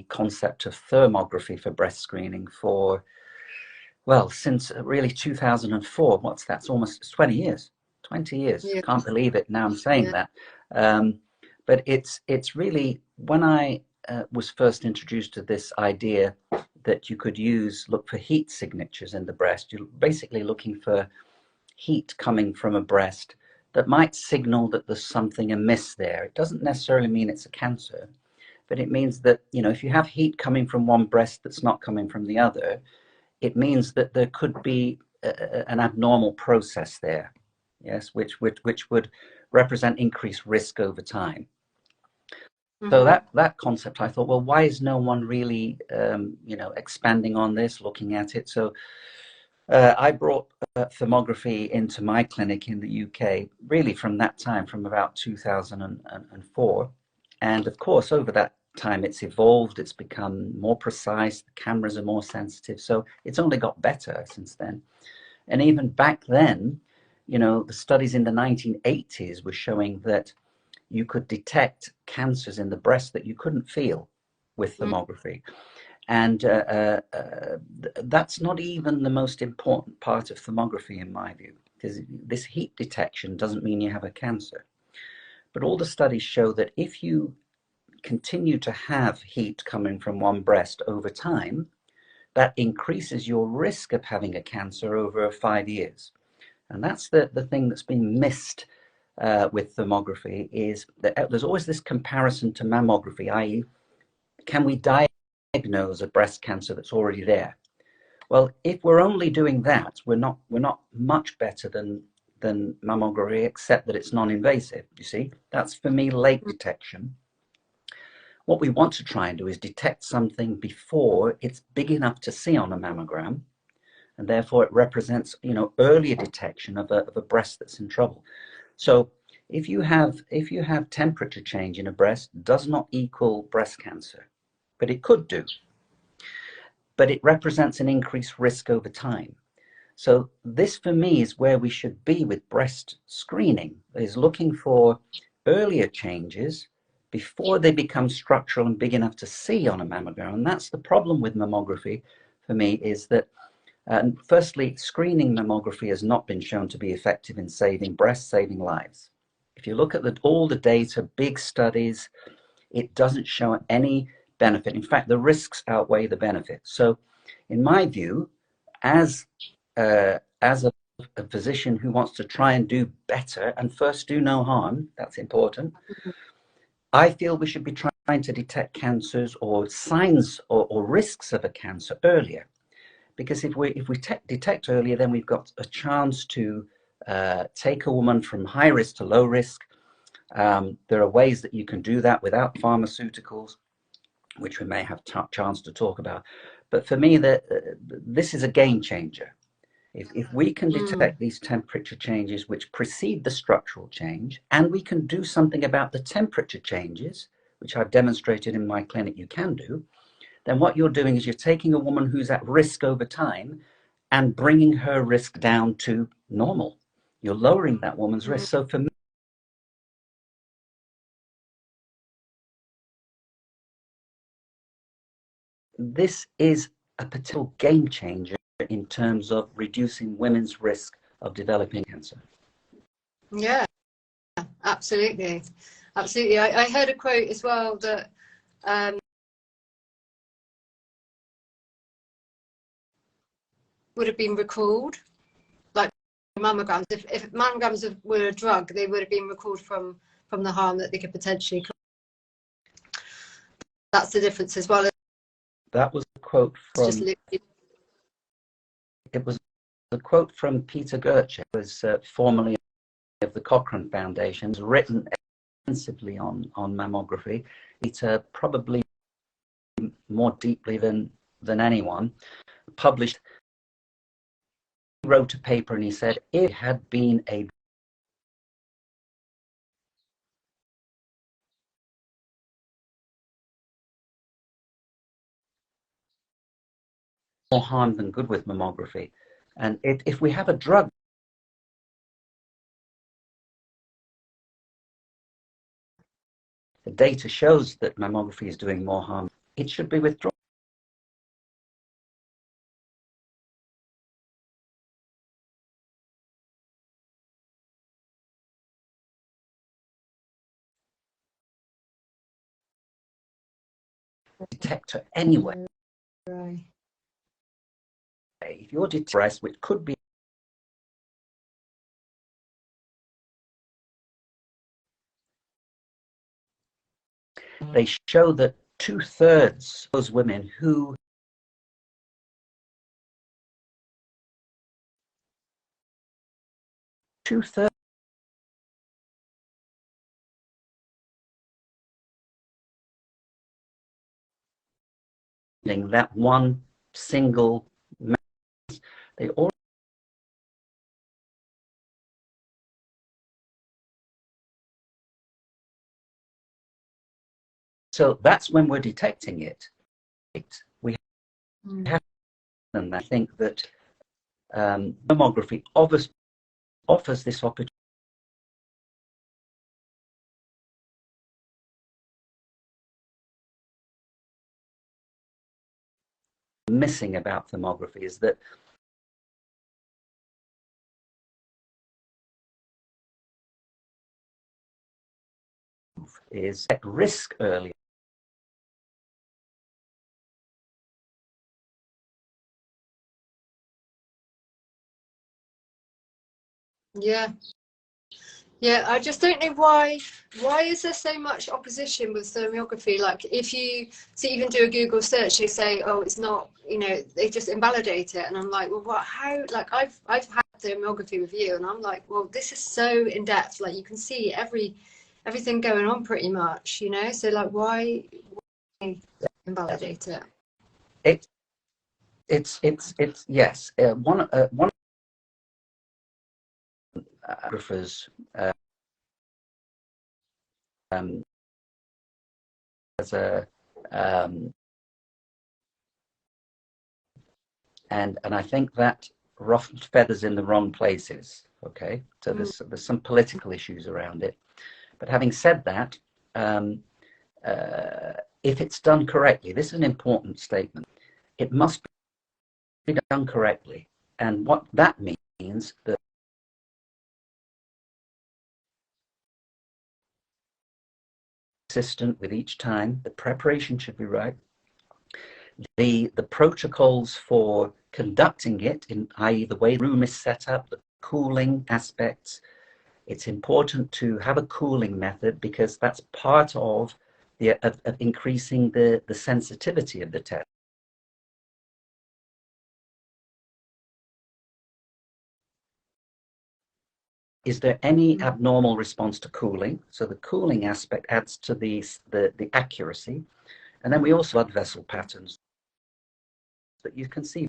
concept of thermography for breast screening for, well, since really 2004. What's that? It's almost 20 years. 20 years. Yeah. Can't believe it now I'm saying Yeah. that. But it's really, when I was first introduced to this idea that you could look for heat signatures in the breast. You're basically looking for heat coming from a breast that might signal that there's something amiss there. It doesn't necessarily mean it's a cancer, but it means that, if you have heat coming from one breast that's not coming from the other, it means that there could be an abnormal process there, yes, which would represent increased risk over time. So Hmm. that concept, I thought, well, why is no one really, expanding on this, looking at it? So I brought thermography into my clinic in the UK, really from that time, from about 2004. And of course, over that time, it's evolved, it's become more precise, the cameras are more sensitive. So it's only got better since then. And even back then, the studies in the 1980s were showing that you could detect cancers in the breast that you couldn't feel with thermography. And that's not even the most important part of thermography, in my view, because this heat detection doesn't mean you have a cancer. But all the studies show that if you continue to have heat coming from one breast over time, that increases your risk of having a cancer over 5 years. And that's the thing that's been missed with thermography, is that there's always this comparison to mammography, i.e., can we diagnose a breast cancer that's already there? Well, if we're only doing that, we're not much better than mammography, except that it's non-invasive. You see, that's for me late detection. What we want to try and do is detect something before it's big enough to see on a mammogram, and therefore it represents, earlier detection of a breast that's in trouble. So if you have temperature change in a breast, does not equal breast cancer, but it could do. But it represents an increased risk over time. So this, for me, is where we should be with breast screening, is looking for earlier changes before they become structural and big enough to see on a mammogram. And that's the problem with mammography for me, is that firstly, screening mammography has not been shown to be effective in saving breasts, saving lives. If you look at all the data, big studies, it doesn't show any benefit. In fact, the risks outweigh the benefits. So in my view, as a physician who wants to try and do better and first do no harm, that's important, I feel we should be trying to detect cancers or signs or risks of a cancer earlier. Because if we detect earlier, then we've got a chance to take a woman from high risk to low risk. There are ways that you can do that without pharmaceuticals, which we may have a chance to talk about. But for me, this is a game changer. If we can detect these temperature changes which precede the structural change, and we can do something about the temperature changes, which I've demonstrated in my clinic you can do, then what you're doing is you're taking a woman who's at risk over time and bringing her risk down to normal. You're lowering that woman's risk. So for me, this is a potential game changer in terms of reducing women's risk of developing cancer. Yeah, absolutely. Absolutely. I heard a quote as well that would have been recalled, like mammograms. If mammograms were a drug, they would have been recalled from the harm that they could potentially cause. That's the difference as well. That was a quote Just from, it was a quote from Peter Gurcher, who was formerly of the Cochrane Foundation, has written extensively on mammography. Peter, probably more deeply than anyone, published, he wrote a paper and he said, if it had been a more harm than good with mammography. And if we have a drug, the data shows that mammography is doing more harm. it should be withdrawn. Detector anyway. Right. If you're depressed, which could be, they show that 2/3 of those women who two-thirds that one single mass, they all. So that's when we're detecting it. We have, and I think that thermography offers this opportunity. Missing about thermography is that is at risk early. Yeah. Yeah, I just don't know why is there so much opposition with thermography? Like if you even do a Google search, they say, oh, it's not, you know, they just invalidate it. And I'm like, well, what, how, like I've had thermography with you and I'm like, well, this is so in depth, like you can see everything going on pretty much, you know? So like why invalidate it? It's yes. One photographers as a and I think that ruffled feathers in the wrong places. Okay, so there's some political issues around it. But having said that, if it's done correctly, this is an important statement. It must be done correctly, and what that means that consistent with each time, the preparation should be right. The protocols for conducting it, i.e. the way the room is set up, the cooling aspects, it's important to have a cooling method because that's part of increasing the sensitivity of the test. Is there any abnormal response to cooling? So the cooling aspect adds to the accuracy. And then we also have blood vessel patterns that you can see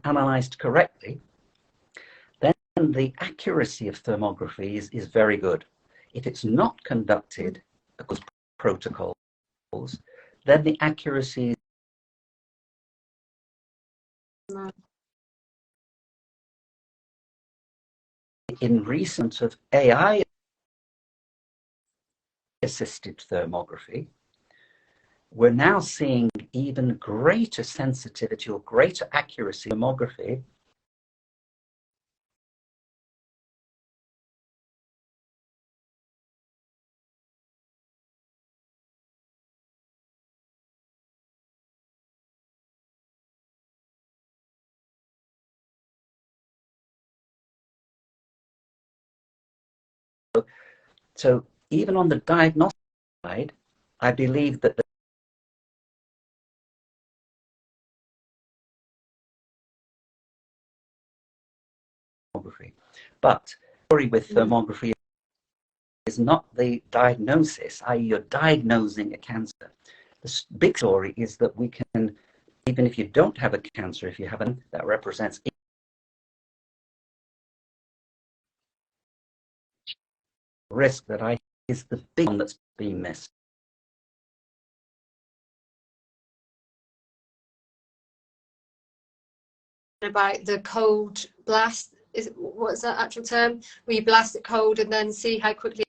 analyzed correctly, then the accuracy of thermography is very good. If it's not conducted because protocols, then the accuracy in recent of AI assisted thermography, we're now seeing even greater sensitivity or greater accuracy in thermography So even on the diagnostic side, I believe that the thermography. But the story with thermography is not the diagnosis, i.e. you're diagnosing a cancer. The big story is that we can, even if you don't have a cancer, if you have an that represents risk that is the big one that's being missed. About the cold blast, what's that actual term? Where you blast it cold and then see how quickly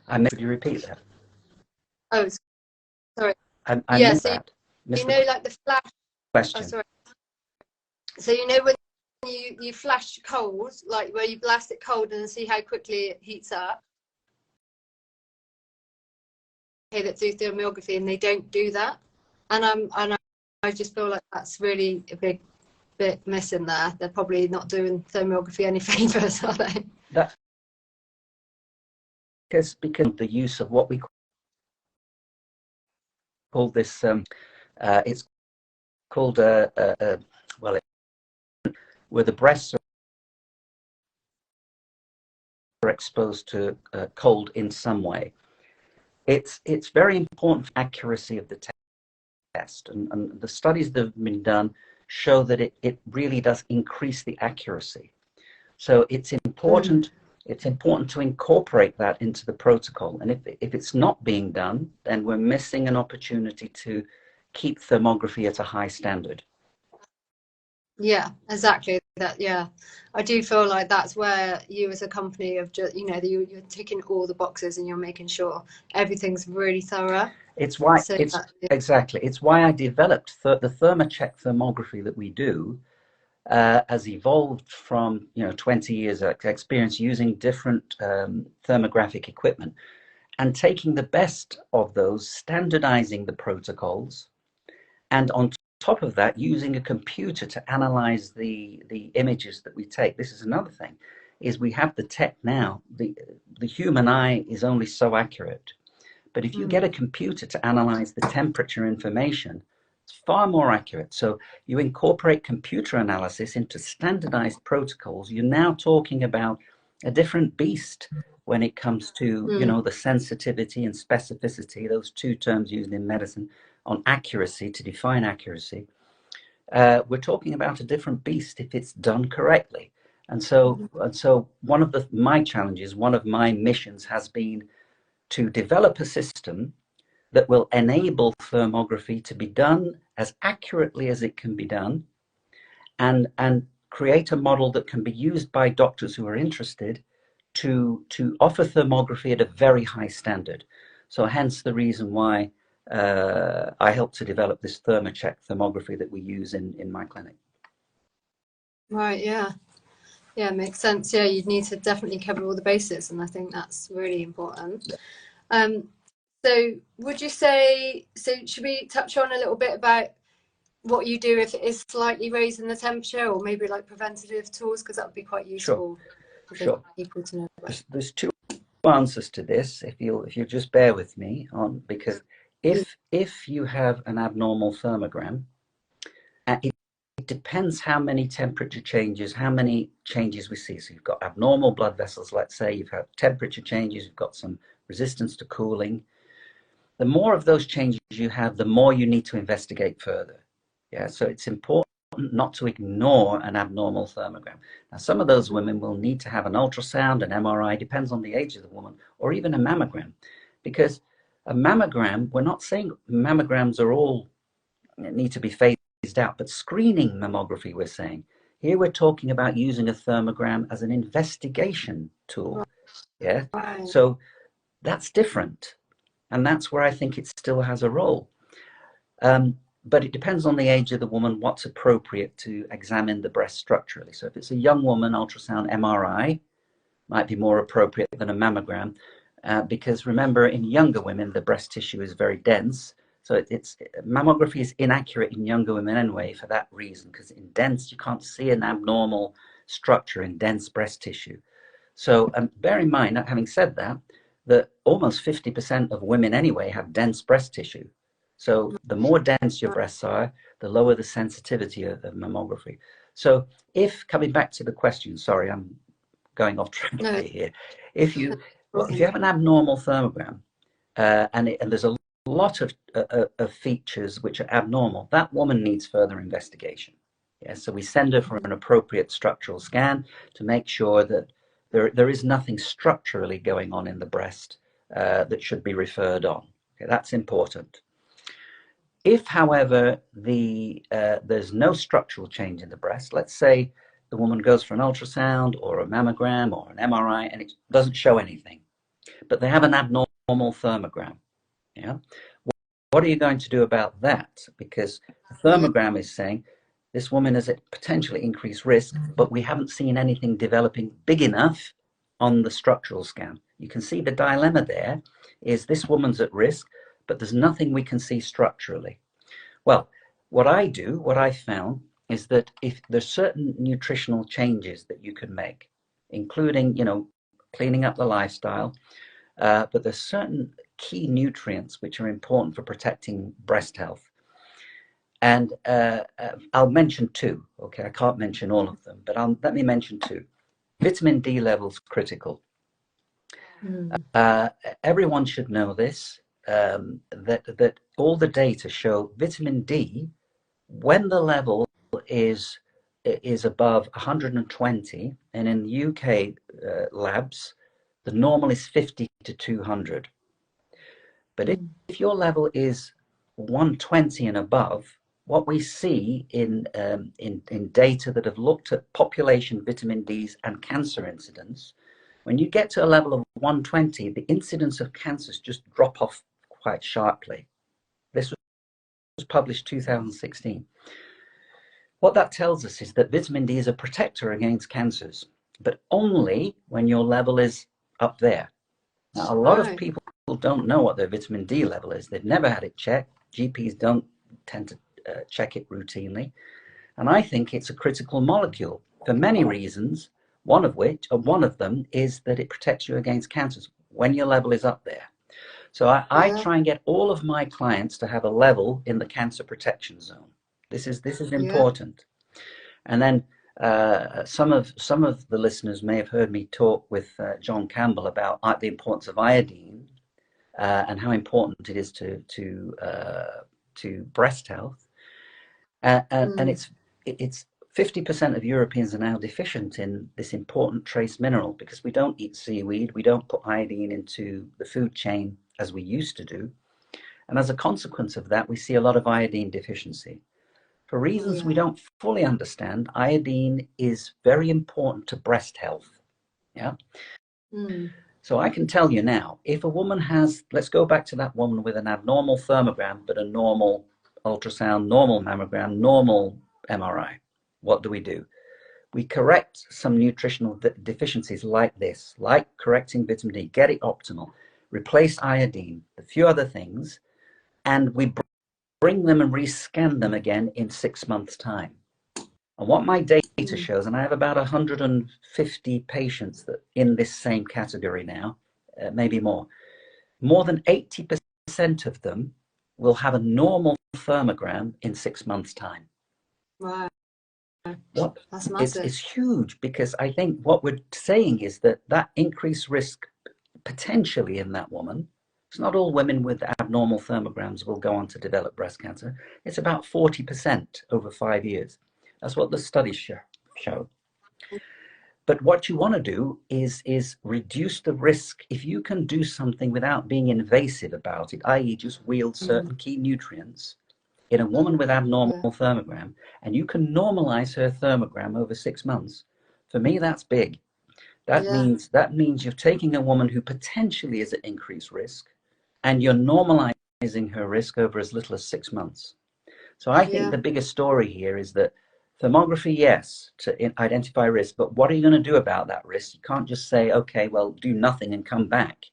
I missed. Could you repeat that? Oh, sorry. I Yeah, missed so that. you Missed the know, like the flash. Oh, question. sorry. So you know when you flash coals, like where you blast it cold and see how quickly it heats up. Okay, that do thermography and they don't do that, and I just feel like that's really a big bit missing there. They're probably not doing thermography any favors, are they? That because the use of what we call this, it's called well, where the breasts are exposed to cold in some way. It's very important for accuracy of the test, and the studies that have been done show that it really does increase the accuracy. So it's important. It's important to incorporate that into the protocol. And if it's not being done, then we're missing an opportunity to keep thermography at a high standard. Yeah, exactly that. Yeah, I do feel like that's where you as a company have just, you know, you're ticking all the boxes and you're making sure everything's really thorough. It's why So it's that, yeah. exactly. It's why I developed the Thermocheck thermography that we do. Has evolved from 20 years of experience using different thermographic equipment and taking the best of those, standardizing the protocols, and on top of that, using a computer to analyze the images that we take. This is another thing, is we have the tech now. The human eye is only so accurate. But if you get a computer to analyze the temperature information, it's far more accurate. So you incorporate computer analysis into standardized protocols. You're now talking about a different beast when it comes to, the sensitivity and specificity, those two terms used in medicine on accuracy to define accuracy. We're talking about a different beast if it's done correctly. And so one of my challenges, one of my missions has been to develop a system that will enable thermography to be done as accurately as it can be done, and create a model that can be used by doctors who are interested to offer thermography at a very high standard. So hence the reason why I helped to develop this Thermocheck thermography that we use in my clinic. Right, yeah. Yeah, makes sense. Yeah, you'd need to definitely cover all the bases, and I think that's really important. So would you say, so should we touch on a little bit about what you do if it is slightly raising the temperature, or maybe like preventative tools, because that would be quite useful for people to know about. There's two answers to this, if you just bear with me on, because if you have an abnormal thermogram, it depends how many temperature changes, how many changes we see. So you've got abnormal blood vessels, let's say, you've had temperature changes, you've got some resistance to cooling. The more of those changes you have, the more you need to investigate further. Yeah, so it's important not to ignore an abnormal thermogram. Now, some of those women will need to have an ultrasound, an MRI, depends on the age of the woman, or even a mammogram. Because a mammogram, we're not saying mammograms are all need to be phased out, but screening mammography, we're saying. Here we're talking about using a thermogram as an investigation tool. Yeah, so that's different. And that's where I think it still has a role. But it depends on the age of the woman, what's appropriate to examine the breast structurally. So if it's a young woman, ultrasound MRI might be more appropriate than a mammogram, because remember, in younger women, the breast tissue is very dense. So mammography is inaccurate in younger women anyway for that reason, because in dense, you can't see an abnormal structure in dense breast tissue. So bear in mind, having said that almost 50% of women anyway have dense breast tissue. So the more dense your breasts are, the lower the sensitivity of mammography. So coming back to the question, sorry, I'm going off track here. If you have an abnormal thermogram, and there's a lot of features which are abnormal, that woman needs further investigation. Yeah, so we send her for an appropriate structural scan to make sure that there is nothing structurally going on in the breast that should be referred on. Okay, that's important. If, however, there's no structural change in the breast, let's say the woman goes for an ultrasound or a mammogram or an MRI and it doesn't show anything, but they have an abnormal thermogram. Yeah. What are you going to do about that? Because the Yeah. thermogram is saying this woman is at potentially increased risk, but we haven't seen anything developing big enough on the structural scan. You can see the dilemma there is this woman's at risk, but there's nothing we can see structurally. Well, what I found is that if there's certain nutritional changes that you can make, including, cleaning up the lifestyle, but there's certain key nutrients which are important for protecting breast health. And I'll mention two. Okay, I can't mention all of them, but let me mention two. Vitamin D levels critical. Everyone should know this. That all the data show vitamin D, when the level is above 120, and in the UK labs, the normal is 50 to 200. But if your level is 120 and above, what we see in data that have looked at population vitamin D's and cancer incidence, when you get to a level of 120, the incidence of cancers just drop off quite sharply. This was published 2016. What that tells us is that vitamin D is a protector against cancers, but only when your level is up there. Now, a lot of people don't know what their vitamin D level is. They've never had it checked. GPs don't tend to check it routinely. And I think it's a critical molecule for many reasons, one of them is that it protects you against cancers when your level is up there. So I try and get all of my clients to have a level in the cancer protection zone. This is important. And then some of the listeners may have heard me talk with John Campbell about the importance of iodine and how important it is to breast health. And it's 50% of Europeans are now deficient in this important trace mineral because we don't eat seaweed, we don't put iodine into the food chain as we used to do. And as a consequence of that, we see a lot of iodine deficiency. For reasons we don't fully understand, iodine is very important to breast health. Yeah. So I can tell you now, if a woman has, let's go back to that woman with an abnormal thermogram, but a normal ultrasound, normal mammogram, normal MRI, what do? We correct some nutritional deficiencies like this, like correcting vitamin D, get it optimal, replace iodine, a few other things, and we bring them and rescan them again in 6 months' time. And what my data shows, and I have about 150 patients that in this same category now, maybe more than 80% of them will have a normal thermogram in 6 months' time. Wow. That's massive. It's huge, because I think what we're saying is that increased risk potentially in that woman, it's not all women with abnormal thermograms will go on to develop breast cancer. It's about 40% over 5 years. That's what the studies show. But what you want to do is reduce the risk. If you can do something without being invasive about it, i.e. just wield certain key nutrients in a woman with abnormal thermogram, and you can normalize her thermogram over 6 months, for me, that's big. That means you're taking a woman who potentially is at increased risk, and you're normalizing her risk over as little as 6 months. So I think the biggest story here is that thermography, yes, to identify risk, but what are you going to do about that risk? You can't just say, okay, well, do nothing and come back.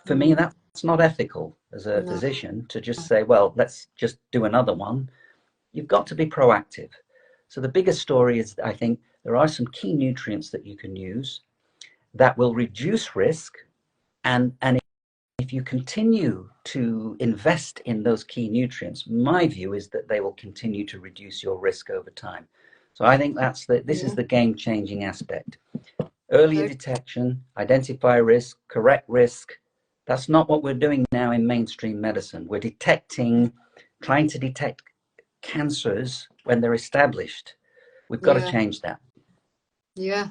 For me, that's not ethical as a physician to just say, well, let's just do another one. You've got to be proactive. So the biggest story is, I think, there are some key nutrients that you can use that will reduce risk, and if you continue to invest in those key nutrients, my view is that they will continue to reduce your risk over time. So I think this is the game-changing aspect. Earlier detection, identify risk, correct risk. That's not what we're doing now in mainstream medicine. We're trying to detect cancers when they're established. We've got to change that. Yeah,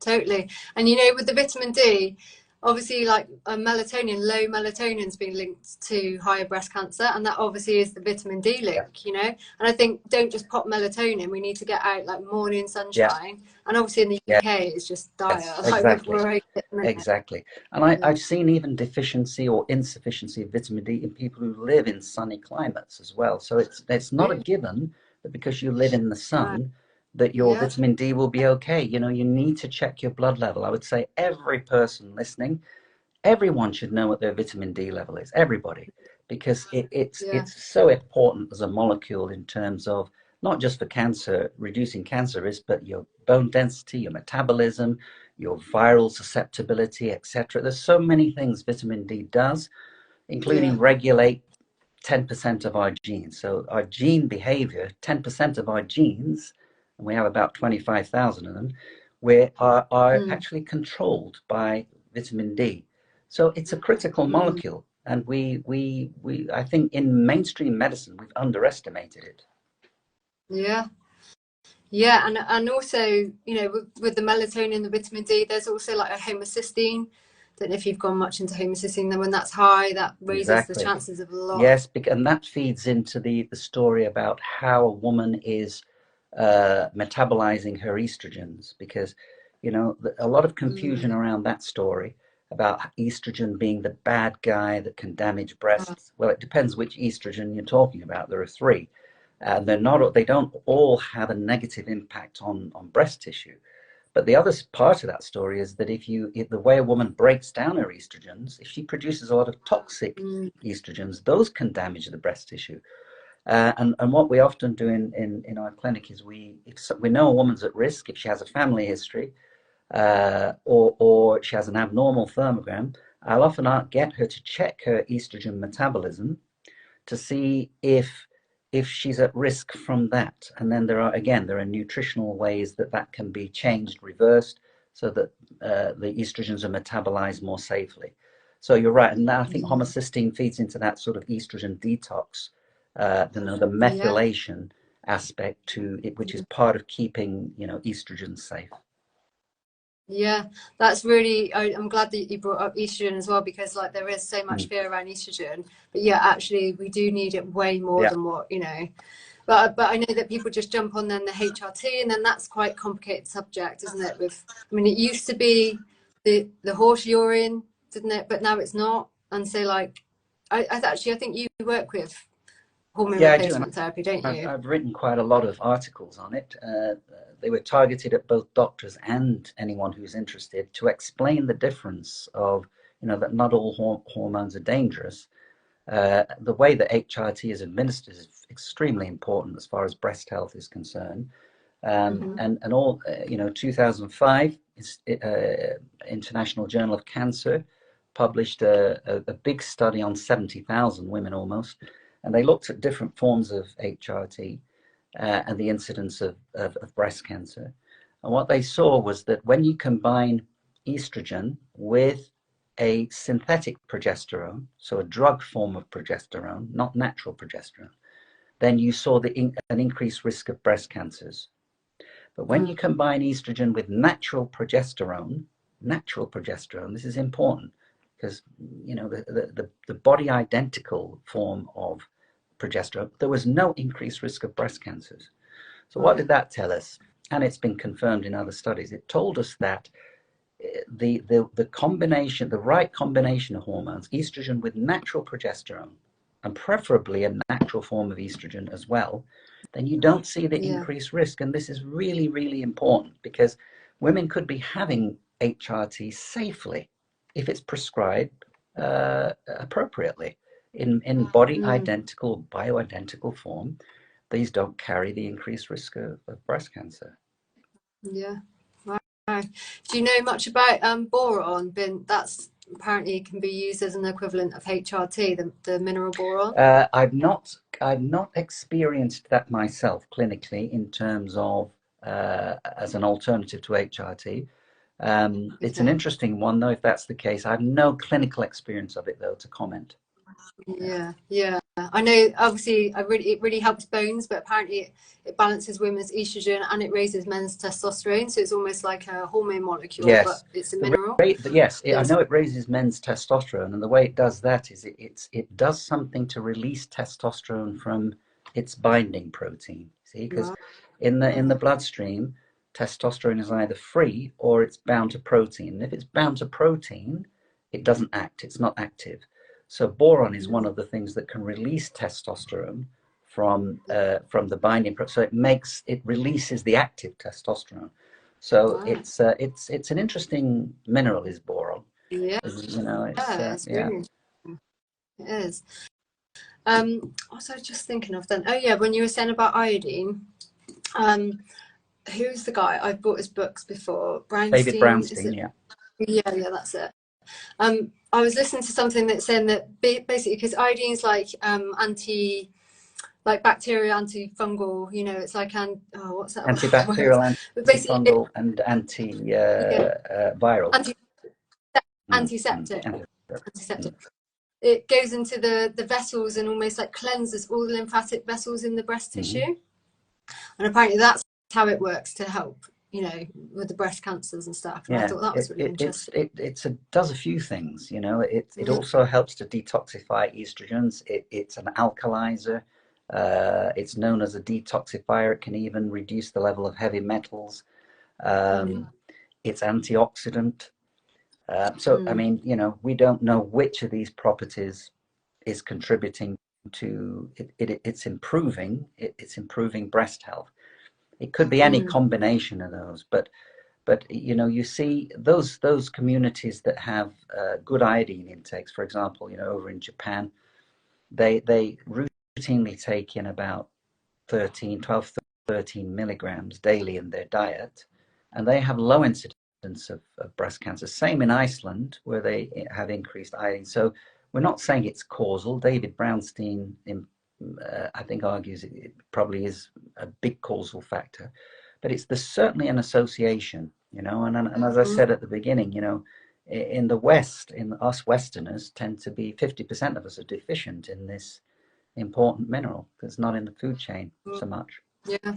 totally. And with the vitamin D, obviously like melatonin, low melatonin's been linked to higher breast cancer, and that obviously is the vitamin D Yeah. link, you know. And I think don't just pop melatonin, we need to get out like morning Yeah. sunshine, and obviously in the Yeah. UK it's just dire, Yes, like exactly. we're okay at the minute. Exactly. And Yeah. I've seen even deficiency or insufficiency of vitamin D in people who live in sunny climates as well. So it's not a Really? given that because you live in the Right. sun that your Yeah. vitamin D will be okay. You know, you need to check your blood level. I would say every person listening, everyone should know what their vitamin D level is. Everybody, because Yeah. it's so important as a molecule in terms of not just for cancer, reducing cancer risk, but your bone density, your metabolism, your viral susceptibility, etc. There's so many things vitamin D does, Yeah. including regulate 10% of our genes. So our gene behavior, 10% of our genes, and we have about 25,000 of them, are Mm. actually controlled by vitamin D. So it's a critical Mm. molecule. And I think in mainstream medicine, we've underestimated it. Yeah. Yeah, and also, you know, with the melatonin, the vitamin D, there's also like a homocysteine. Don't know if you've gone much into homocysteine. Then when that's high, that raises the Exactly. chances of a lot. Yes, and that feeds into the story about how a woman is metabolizing her estrogens, because you know a lot of confusion Mm. around that story about estrogen being the bad guy that can damage breasts. Well, it depends which estrogen you're talking about. There are three, and they don't all have a negative impact on breast tissue. But the other part of that story is that if the way a woman breaks down her estrogens, if she produces a lot of toxic Mm. estrogens, those can damage the breast tissue. And what we often do in our clinic is if we know a woman's at risk, if she has a family history, or she has an abnormal thermogram, I'll often get her to check her estrogen metabolism to see if she's at risk from that. And then there are nutritional ways that can be changed, reversed, so that the estrogens are metabolized more safely. So you're right, and now I think Mm. homocysteine feeds into that sort of estrogen detox, the Yeah. methylation aspect to it, which is part of keeping estrogen safe. Yeah, that's really. I'm glad that you brought up estrogen as well, because like there is so much Mm. fear around estrogen, but yeah, actually we do need it way more Yeah, than what, you know. But I know that people just jump on then the HRT, and then that's quite a complicated subject, isn't it? I mean, it used to be the horse urine, didn't it? But now it's not. And so like, I think you work with hormone yeah, I do, and replacement therapy, don't you? I've written quite a lot of articles on it. They were targeted at both doctors and anyone who's interested to explain the difference of, that not all hormones are dangerous. The way that HRT is administered is extremely important as far as breast health is concerned. Hmm. And all, 2005, International Journal of Cancer published a big study on 70,000 women almost, and they looked at different forms of HRT and the incidence of breast cancer. And what they saw was that when you combine estrogen with a synthetic progesterone, so a drug form of progesterone, not natural progesterone, then you saw an increased risk of breast cancers. But when you combine estrogen with natural progesterone, this is important because the body identical form of progesterone, there was no increased risk of breast cancers. So what Right. did that tell us? And it's been confirmed in other studies. It told us that the right combination of hormones, estrogen with natural progesterone, and preferably a natural form of estrogen as well, then you don't see the Yeah. increased risk. And this is really, really important because women could be having HRT safely if it's prescribed appropriately in body Mm. identical, bioidentical form. These don't carry the increased risk of breast cancer. Yeah. Right. Do you know much about boron? That's apparently can be used as an equivalent of HRT, the mineral boron. I've not experienced that myself clinically in terms of as an alternative to HRT. It's an Okay. interesting one though, if that's the case. I have no clinical experience of it though to comment. Yeah. Yeah. Yeah. I know obviously it really helps bones, but apparently it balances women's estrogen and it raises men's testosterone. So it's almost like a hormone molecule, but Yes, it's a mineral. yes, I It's, know it raises men's testosterone, and the way it does that is it does something to release testosterone from its binding protein. See, because right. in the bloodstream, testosterone is either free or it's bound to protein. And if it's bound to protein, it doesn't act. It's not active. So boron is one of the things that can release testosterone from the binding protein. So it releases the active testosterone. So Right. it's an interesting mineral, is boron. Yeah, You know, it's yeah. really interesting. It is. What was I just thinking of then? Oh yeah, when you were saying about iodine, who's the guy? I've bought his books before. David Brownstein, is Brownstein, it? yeah. Yeah, that's it. I was listening to something that's saying that basically because iodine's like like bacterial, antifungal, you know, it's like what's that word? Antibacterial, But basically, antifungal, and anti yeah, viral. anti antiseptic, antiseptic. It goes into the vessels and almost like cleanses all the lymphatic vessels in the breast tissue, and apparently that's how it works to help, you know, with the breast cancers and stuff. And I Yeah, thought that was really interesting. it does a few things. You know, it Yeah. also helps to detoxify estrogens. It's an alkalizer. It's known as a detoxifier. It can even reduce the level of heavy metals. It's antioxidant. So, I mean, you know, we don't know which of these properties is contributing to it's improving breast health. It could be any combination of those, but you know, you see those communities that have good iodine intakes, for example, you know, over in Japan, they routinely take in about 12, 13 milligrams daily in their diet, and they have low incidence of breast cancer. Same in Iceland, where they have increased iodine. So we're not saying it's causal. David Brownstein, I think, argues it probably is a big causal factor, but there's certainly an association, you know. And as I said at the beginning, you know, in the West, in us Westerners, tend to be 50% of us are deficient in this important mineral that's not in the food chain so much. Yeah.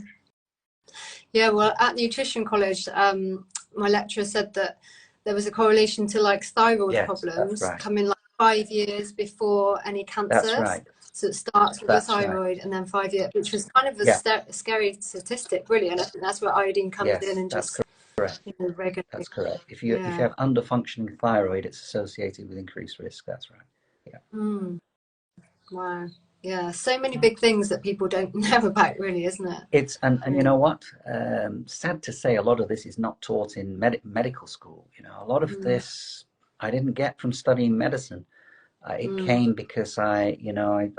Yeah, well, at nutrition college, my lecturer said that there was a correlation to like thyroid Yes, that's problems right. coming like 5 years before any That's cancers. right. So it starts with the That's right. thyroid and then 5 years, which was kind of a Yeah. scary statistic, really. And I think that's where iodine comes in Yes, and that's just, correct. you know, regulate. That's correct. If you Yeah. have underfunctioning thyroid, it's associated with increased risk. That's right. Yeah. Wow. Yeah. So many big things that people don't know about, really, isn't it? And you know what? Sad to say, a lot of this is not taught in medical school. You know, a lot of this I didn't get from studying medicine. It came because I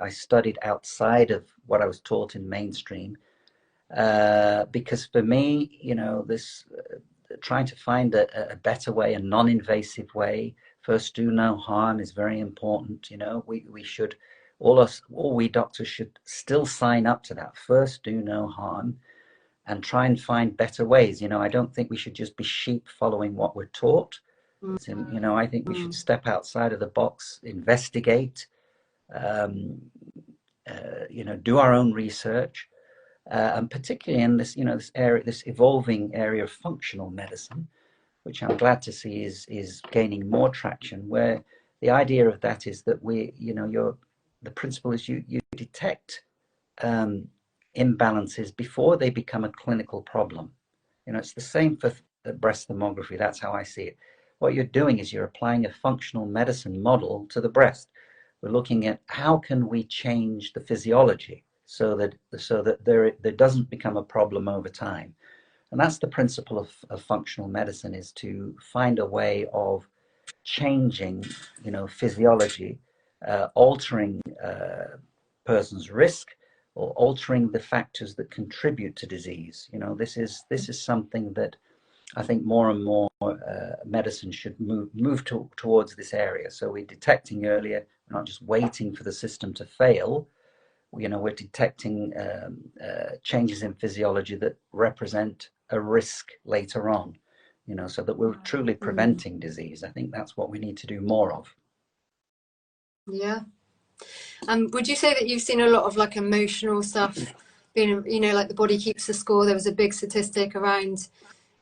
studied outside of what I was taught in mainstream. Because for me, you know, this trying to find a better way, a non-invasive way, first do no harm, is very important. You know, we should all we doctors should still sign up to that. First do no harm, and try and find better ways. You know, I don't think we should just be sheep following what we're taught. You know, I think we should step outside of the box, investigate, um, you know, do our own research, and particularly in this, you know, this area, this evolving area of functional medicine, which I'm glad to see is gaining more traction. Where the idea of that is that the principle is you detect imbalances before they become a clinical problem. You know, it's the same for breast thermography. That's how I see it. What you're doing is you're applying a functional medicine model to the breast. We're looking at how can we change the physiology so that there doesn't become a problem over time. And that's the principle of functional medicine, is to find a way of changing, you know, physiology, altering person's risk, or altering the factors that contribute to disease. You know, this is something that I think more and more medicine should move towards this area. So we're detecting earlier. We're not just waiting for the system to fail. You know, we're detecting changes in physiology that represent a risk later on. You know, so that we're truly preventing disease. I think that's what we need to do more of. Yeah. Would you say that you've seen a lot of like emotional stuff being, you know, like the body keeps the score? There was a big statistic around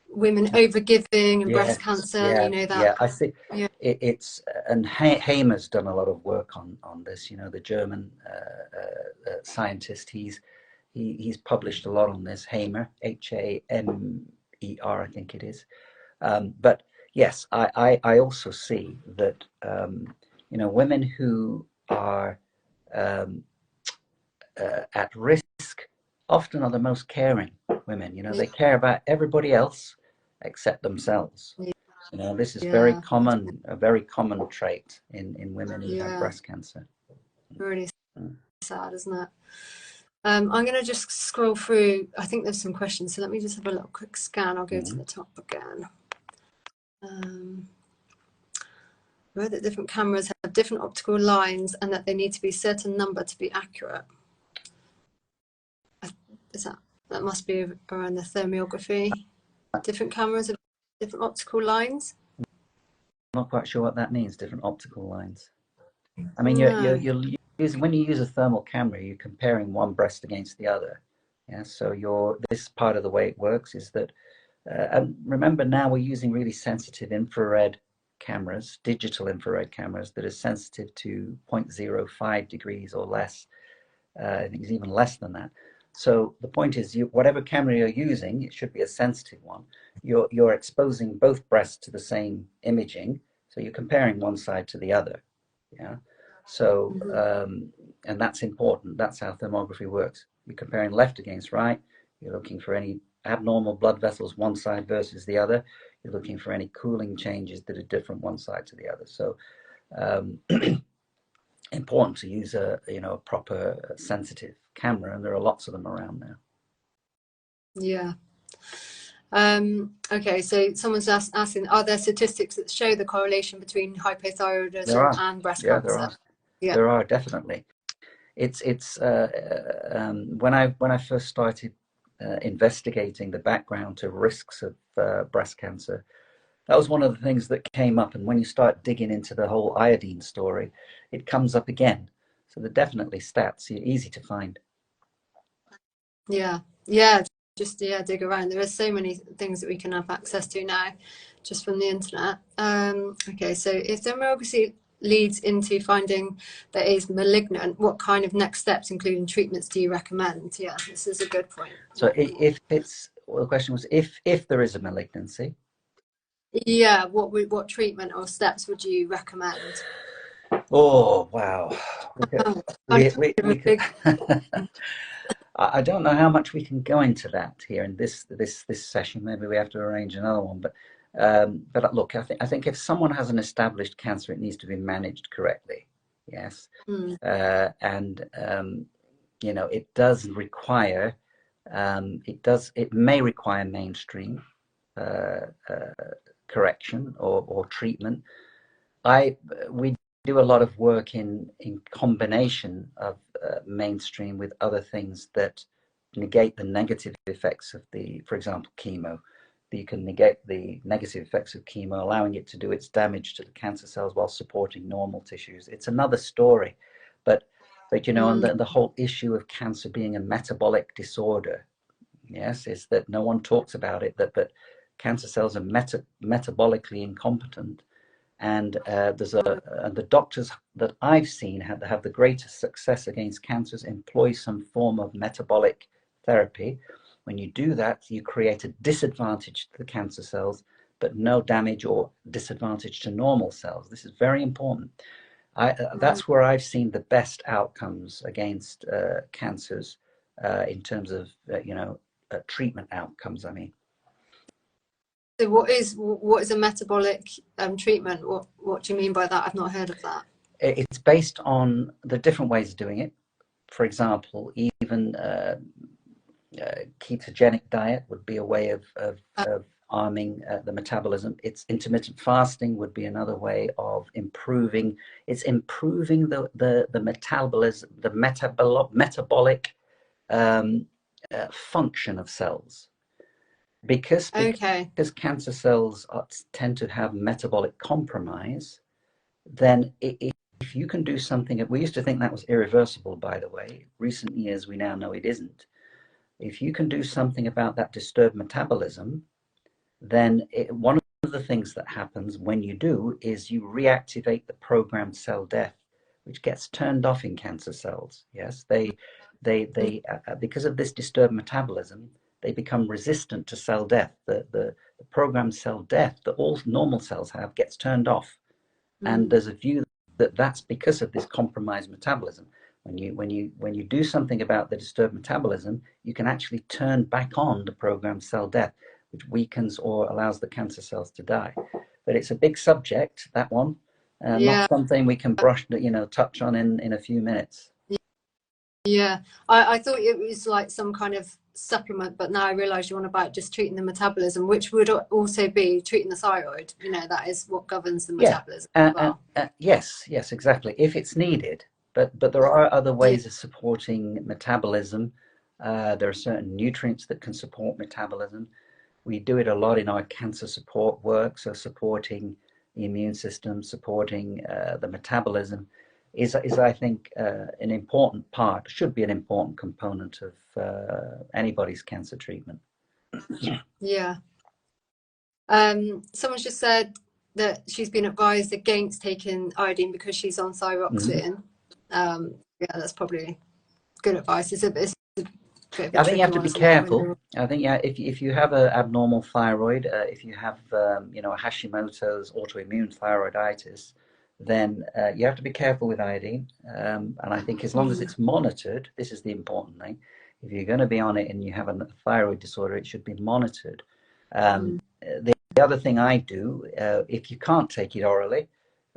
women overgiving and breast Yes, cancer, and you yeah, know that. yeah. I think Yeah, it's and Hamer's done a lot of work on this. You know, the German scientist. He's published a lot on this. Hamer, Hamer, I think it is. But yes, I also see that you know, women who are um, at risk often are the most caring women. You know, yeah, they care about everybody else except themselves. You know, this is very yeah, common, a very common trait in women who have yeah. breast cancer. Really Mm. sad, isn't it? I'm going to just scroll through. I think there's some questions, so let me just have a little quick scan. I'll go to the top again. Where that different cameras have different optical lines and that they need to be a certain number to be accurate. Is that must be around the thermography? Different cameras have different optical lines. I'm not quite sure what that means. Different optical lines. I mean, No. you're using, when you use a thermal camera, you're comparing one breast against the other. Yeah. So this part of the way it works is that, and remember now we're using really sensitive infrared cameras, digital infrared cameras that are sensitive to 0.05 degrees or less. I think it's even less than that. So the point is, whatever camera you're using, it should be a sensitive one. You're exposing both breasts to the same imaging, so you're comparing one side to the other. Yeah. So and that's important. That's how thermography works. You're comparing left against right. You're looking for any abnormal blood vessels one side versus the other. You're looking for any cooling changes that are different one side to the other. So um, important to use a a proper sensitive camera, and there are lots of them around now. Yeah. Okay, so someone's asking, are there statistics that show the correlation between There hypothyroidism are, and breast yeah, there cancer? are, Yeah. there are definitely. It's when I first started investigating the background to risks of breast cancer, that was one of the things that came up. And when you start digging into the whole iodine story, it comes up again. So they're definitely stats. Easy to find. Yeah. Yeah. Just dig around. There are so many things that we can have access to now, just from the internet. Okay, so if thermography leads into finding that it is malignant, what kind of next steps, including treatments, do you recommend? Yeah, this is a good point. So if it's, well, the question was if there is a malignancy. Yeah, what treatment or steps would you recommend? Oh wow, Oh, kind we of a could. big. I don't know how much we can go into that here in this session. Maybe we have to arrange another one. But look, I think if someone has an established cancer, it needs to be managed correctly. Yes, Mm, and you know, it does require it may require mainstream uh, uh, correction or treatment. We do a lot of work in combination of mainstream with other things that negate the negative effects of for example, chemo. You can negate the negative effects of chemo, allowing it to do its damage to the cancer cells while supporting normal tissues. It's another story, but you know, and mm, the whole issue of cancer being a metabolic disorder, yes, is that no one talks about it. That cancer cells are metabolically incompetent, and the doctors that I've seen have the greatest success against cancers employ some form of metabolic therapy. When you do that, you create a disadvantage to the cancer cells, but no damage or disadvantage to normal cells. This is very important. mm. That's where I've seen the best outcomes against cancers in terms of treatment outcomes. I mean, So what is a metabolic treatment? What do you mean by that? I've not heard of that. it's based on the different ways of doing it. For example, even ketogenic diet would be a way of arming the metabolism. It's intermittent fasting would be another way of improving. It's improving the metabolism, the metabolic function of cells, because Okay. cancer cells tend to have metabolic compromise. Then if you can do something, we used to think that was irreversible, by the way. Recent years, we now know it isn't. If you can do something about that disturbed metabolism, then one of the things that happens when you do is you reactivate the programmed cell death, which gets turned off in cancer cells. Yes, they because of this disturbed metabolism, they become resistant to cell death. The programmed cell death that all normal cells have gets turned off, and there's a view that that's because of this compromised metabolism. When you do something about the disturbed metabolism, you can actually turn back on the programmed cell death, which weakens or allows the cancer cells to die. But it's a big subject, that one, not Yeah. something we can touch on in a few minutes. Yeah, I thought it was like some kind of supplement, but now I realise you're on about just treating the metabolism, which would also be treating the thyroid. That is what governs the metabolism as well. Yes, exactly, if it's needed. But there are other Yeah. ways of supporting metabolism. There are certain nutrients that can support metabolism. We do it a lot in our cancer support work, so supporting the immune system, supporting the metabolism is I think, an important part, should be an important component of anybody's cancer treatment. Yeah. Someone's just said that she's been advised against taking iodine because she's on thyroxine. Yeah, that's probably good advice. It's a bit of a I think you have to be careful. one. I think, yeah, if you have an abnormal thyroid, if you have a Hashimoto's autoimmune thyroiditis, then you have to be careful with iodine. And I think as long as it's monitored, this is the important thing. If you're going to be on it and you have a thyroid disorder, it should be monitored. The other thing I do, if you can't take it orally,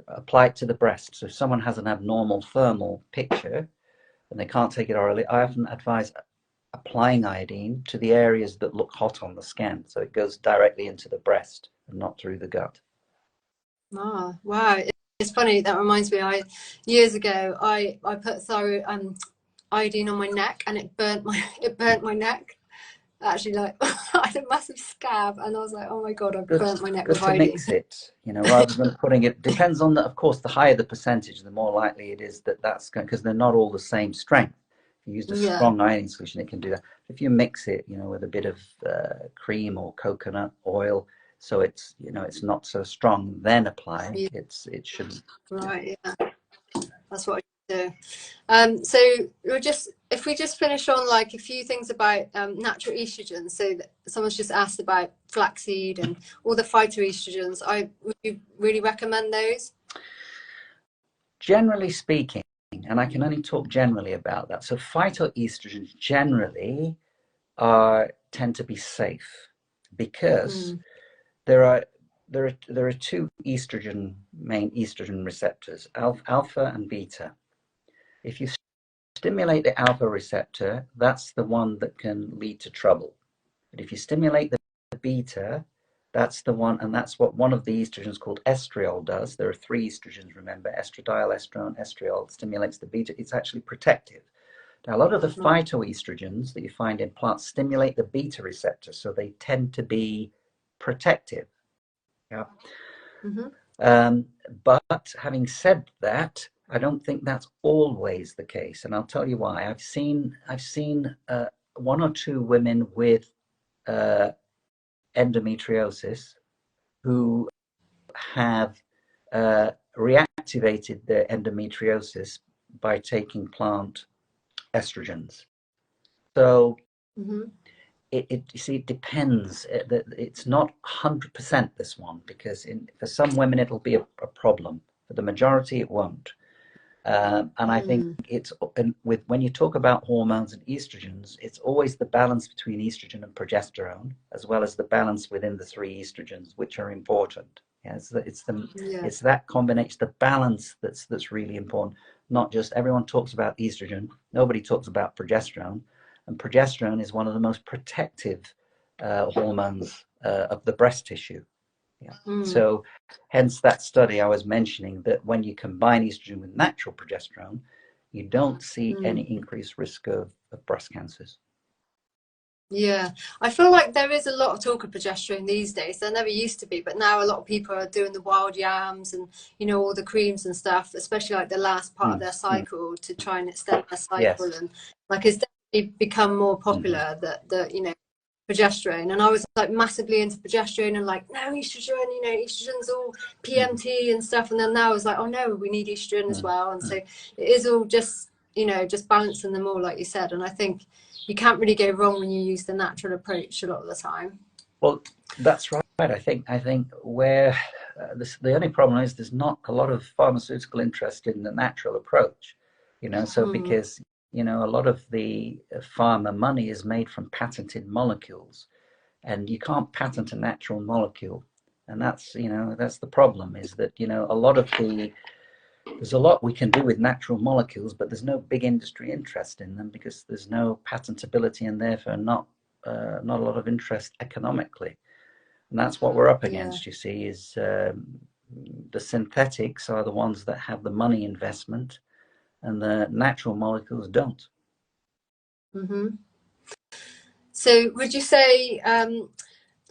apply it to the breast. So if someone has an abnormal thermal picture and they can't take it orally, I often advise applying iodine to the areas that look hot on the scan, so it goes directly into the breast and not through the gut. Oh, wow. It's funny, that reminds me, years ago I put thyroid iodine on my neck, and it burnt my neck. Actually, like, I had a massive scab, and I was like, oh my god, I've burnt my neck with to iodine. mix it, rather than putting it. Depends on of course, the higher the percentage, the more likely it is that's going, because they're not all the same strength. If you used a strong iodine solution, it can do that. If you mix it, with a bit of cream or coconut oil, so it's it's not so strong, then apply. It shouldn't. Right, yeah, that's what I do. So if we just finish on like a few things about natural estrogens. So someone's just asked about flaxseed and all the phytoestrogens. Would you really recommend those? Generally speaking, and I can only talk generally about that. So phytoestrogens generally tend to be safe because there are two main estrogen receptors, alpha and beta. If you stimulate the alpha receptor, that's the one that can lead to trouble. But if you stimulate the beta, that's the one, and that's what one of the estrogens called estriol does. There are three estrogens, remember: estradiol, estrone, estriol. Stimulates the beta. It's actually protective. Now, a lot of the phytoestrogens that you find in plants stimulate the beta receptor, so they tend to be protective. Yeah. But having said that, I don't think that's always the case, and I'll tell you why. I've seen one or two women with endometriosis who have reactivated their endometriosis by taking plant estrogens. So you see, it depends. It's not 100% this one, because for some women it'll be a problem. For the majority, it won't. And I think when you talk about hormones and estrogens, it's always the balance between estrogen and progesterone, as well as the balance within the three estrogens, which are important. Yeah, it's that combination, the balance that's really important. Not just everyone talks about estrogen, nobody talks about progesterone, and progesterone is one of the most protective hormones of the breast tissue. Yeah. So hence that study I was mentioning, that when you combine estrogen with natural progesterone, you don't see any increased risk of breast cancers. Yeah, I feel like there is a lot of talk of progesterone these days. There never used to be, but now a lot of people are doing the wild yams and, you know, all the creams and stuff, especially like the last part of their cycle to try and extend their cycle. Yes. And like it's definitely become more Mm-hmm. popular that you know, progesterone. And I was like massively into progesterone and like, no, estrogen, you know, estrogen's all PMT and stuff. And then now I was like, oh no, we need estrogen as well. And so it is all just, you know, just balancing them all, like you said. And I think you can't really go wrong when you use the natural approach a lot of the time. Well, that's right. I think where the only problem is there's not a lot of pharmaceutical interest in the natural approach, you know. So because you know a lot of the pharma money is made from patented molecules, and you can't patent a natural molecule, and that's you know that's the problem is that you know a lot of the there's a lot we can do with natural molecules, but there's no big industry interest in them because there's no patentability and therefore not a lot of interest economically. And that's what we're up Yeah. against, you see, is the synthetics are the ones that have the money investment and the natural molecules don't. So would you say,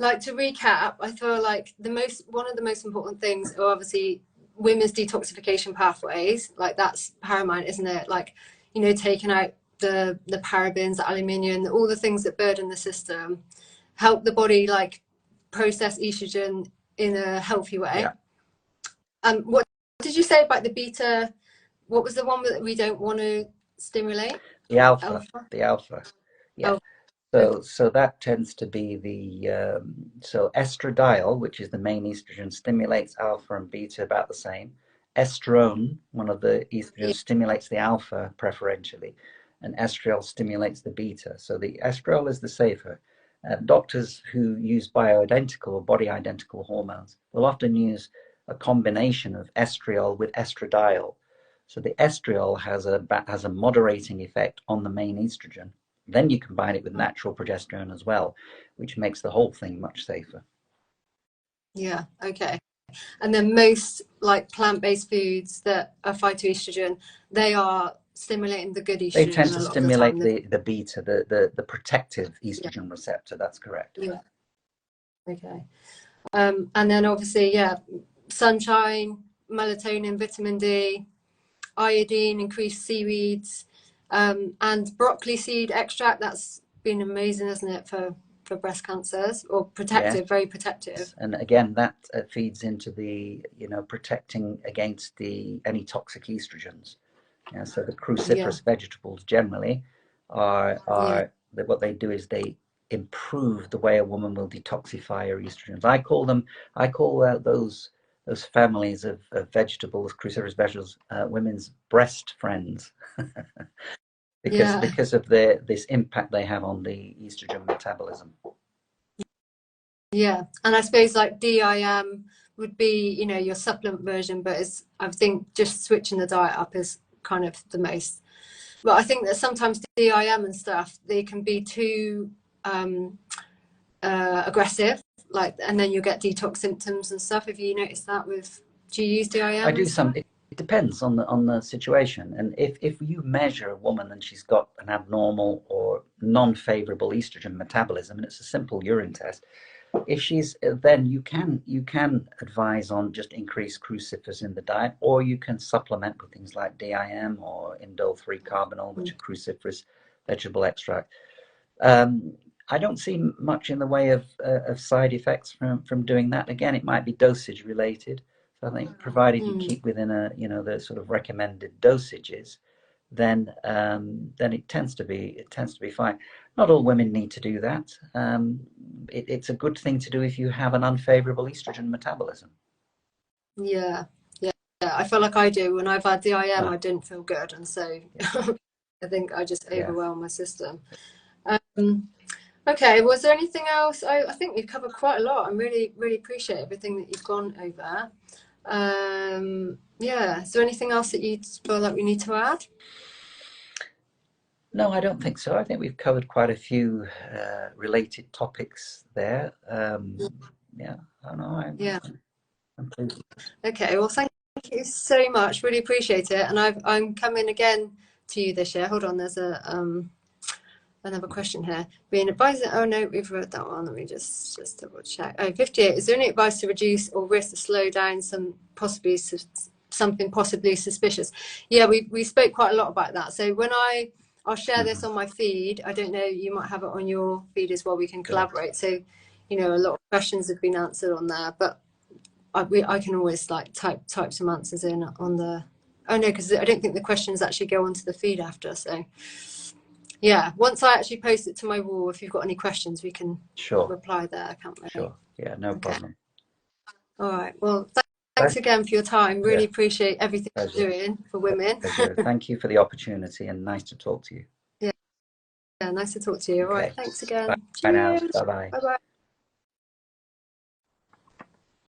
like to recap, I feel like one of the most important things are obviously women's detoxification pathways. Like that's paramount, isn't it? Like, you know, taking out the parabens, the aluminium, all the things that burden the system, help the body like process estrogen in a healthy way. Yeah. What did you say about the beta? What was the one that we don't want to stimulate? The alpha, Alpha? the alpha. Yeah. Oh, okay. So that tends to be so estradiol, which is the main estrogen, stimulates alpha and beta about the same. Estrone, one of the estrogens, Yeah. stimulates the alpha preferentially, and estriol stimulates the beta. So the estriol is the safer. Doctors who use bioidentical or body identical hormones will often use a combination of estriol with estradiol. So the estriol has a moderating effect on the main estrogen. Then you combine it with natural progesterone as well, which makes the whole thing much safer. Yeah. Okay. And then most like plant-based foods that are phytoestrogen, they are stimulating the good They tend estrogen a to lot of the time. stimulate the beta, the protective Yeah. estrogen receptor. That's correct. Yeah. Okay. And then obviously, yeah, sunshine, melatonin, vitamin D, iodine, increased seaweeds, and broccoli seed extract. That's been amazing, isn't it, for breast cancers or Yes. protective, very protective. And again, that feeds into the protecting against any toxic estrogens. Yeah, so the Yeah. cruciferous vegetables generally are Yeah. what they do is they improve the way a woman will detoxify her estrogens. I call those families of vegetables, cruciferous vegetables, women's breast friends, because Yeah. because of this impact they have on the estrogen metabolism. Yeah, and I suppose like DIM would be, you know, your supplement version, but it's, I think just switching the diet up is kind of the most. But I think that sometimes DIM and stuff, they can be too aggressive, like, and then you get detox symptoms and stuff. Have you noticed that with, do you use I DIM do and some. stuff? It depends on the situation, and if you measure a woman and she's got an abnormal or non-favorable estrogen metabolism, and it's a simple urine test, if she's then you can advise on just increase crucifers in the diet, or you can supplement with things like DIM or indole 3-carbinol, which are cruciferous vegetable extract. I don't see much in the way of side effects from doing that. Again, it might be dosage related. So I think provided you keep within the sort of recommended dosages, then it tends to be fine. Not all women need to do that. It's a good thing to do if you have an unfavorable estrogen metabolism. Yeah, yeah, yeah. I feel like I do. When I've had DIM, Ah, I didn't feel good, and so I think I just yes. overwhelmed my system. Um, Okay, was there anything else? I think we've covered quite a lot. I really, really appreciate everything that you've gone over. Yeah, is there anything else that you feel like we need to add? No, I don't think so. I think we've covered quite a few related topics there. Yeah, I don't know. Yeah. I'm pleased. Okay, well, thank you so much. Really appreciate it. And I'm coming again to you this year. Hold on, there's a another question here. Being advised, oh no, we've read that one. Let me just double check. Oh, 58. Is there any advice to reduce or risk to slow down something possibly suspicious? Yeah, we spoke quite a lot about that. So when I'll share this on my feed. I don't know, you might have it on your feed as well. We can collaborate. So, you know, a lot of questions have been answered on there, but I can always like type some answers in on the. Oh no, because I don't think the questions actually go onto the feed after. So yeah, once I actually post it to my wall, if you've got any questions, we can reply there, can't we? Sure. Yeah, no problem. All right. Well, thanks again for your time. Really appreciate everything you're doing for women. Thank you for the opportunity, and nice to talk to you. Yeah, nice to talk to you. All right. Thanks again. Bye now. Bye-bye. Bye-bye.